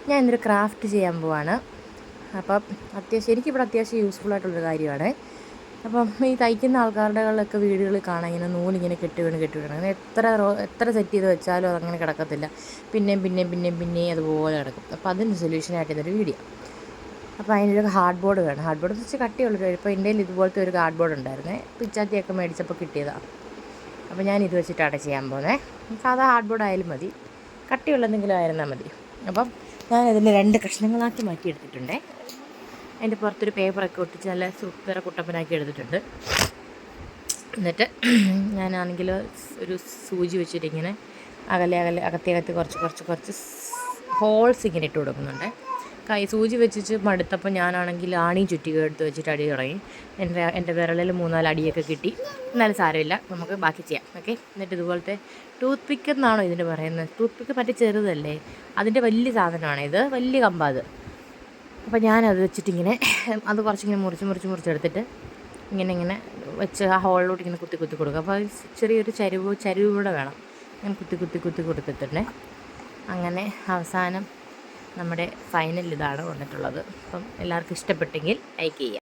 ഞാൻ ഇന്നൊരു ക്രാഫ്റ്റ് ചെയ്യാൻ പോവാണ്. അപ്പം എനിക്കിവിടെ അത്യാവശ്യം യൂസ്ഫുള്ളായിട്ടുള്ളൊരു കാര്യമാണ്. അപ്പം ഈ തയ്ക്കുന്ന ആൾക്കാരുടെകളൊക്കെ വീടുകളിൽ കാണാം, ഇങ്ങനെ നൂലിങ്ങനെ കെട്ടി വീണ് അങ്ങനെ എത്ര സെറ്റ് ചെയ്ത് വെച്ചാലും അതങ്ങനെ കിടക്കത്തില്ല. പിന്നെയും അതുപോലെ കിടക്കും. അപ്പോൾ അതിന് സൊല്യൂഷനായിട്ട് ഇതൊരു വീഡിയോ. അപ്പോൾ അതിനൊരു ഹാർഡ് ബോർഡ് വേണം. ഹാർഡ് ബോർഡ് വെച്ച് കട്ടിയുള്ളൊരു, ഇപ്പോൾ എൻ്റെ കയ്യിൽ ഇതുപോലത്തെ ഒരു കാർഡ് ബോർഡ് ഉണ്ടായിരുന്നേ, പിച്ചാത്തിയൊക്കെ മേടിച്ചപ്പോൾ കിട്ടിയതാണ്. അപ്പോൾ ഞാൻ ഇത് വെച്ചിട്ടാണ് ചെയ്യാൻ പോകുന്നത്. സാധാ ഹാർഡ് ബോർഡ് ആയാലും മതി, കട്ടിയുള്ള എന്തെങ്കിലും ആയിരുന്നാൽ മതി. അപ്പം ഞാൻ ഇതിന് 2 കഷ്ണങ്ങളാക്കി മാറ്റിയെടുത്തിട്ടുണ്ട്. അതിൻ്റെ പുറത്തൊരു പേപ്പറൊക്കെ ഒട്ടിച്ച് നല്ല സൂപ്പർ കുട്ടപ്പനാക്കി എടുത്തിട്ടുണ്ട്. എന്നിട്ട് ഞാനാണെങ്കിൽ ഒരു സൂചി വെച്ചിട്ട് ഇങ്ങനെ അകത്തി കുറച്ച് ഹോൾസ് ഇങ്ങനെ ഇട്ട് കൊടുക്കുന്നുണ്ട്. സൂചി വെച്ചിട്ട് മടുത്തപ്പോൾ ഞാനാണെങ്കിൽ ആണിയും ചുറ്റിക എടുത്ത് വെച്ചിട്ട് അടി തുടങ്ങി. എൻ്റെ വിരലിൽ 3-4 അടിയൊക്കെ കിട്ടി. എന്നാലും സാരമില്ല, നമുക്ക് ബാക്കി ചെയ്യാം. ഓക്കെ. എന്നിട്ട് ഇതുപോലത്തെ ടൂത്ത് പിക്ക് എന്നാണോ ഇതിന് പറയുന്നത്? ടൂത്ത് പിക്ക് മറ്റേ ചെറുതല്ലേ, അതിൻ്റെ വലിയ സാധനമാണ് ഇത്, വലിയ കമ്പാത്. അപ്പോൾ ഞാനത് വെച്ചിട്ടിങ്ങനെ അത് കുറച്ചിങ്ങനെ മുറിച്ചെടുത്തിട്ട് ഇങ്ങനെ വെച്ച് ആ ഹോളിലോട്ട് ഇങ്ങനെ കുത്തി കൊടുക്കുക. അപ്പോൾ ചെറിയൊരു ചരിവ് കൂടെ വേണം. ഞാൻ കുത്തി കൊടുത്തിട്ടുണ്ട്. അങ്ങനെ അവസാനം നമ്മുടെ ഫൈനൽ ഇതാണ് വന്നിട്ടുള്ളത്. അപ്പം എല്ലാവർക്കും ഇഷ്ടപ്പെട്ടെങ്കിൽ ലൈക്ക് ചെയ്യുക.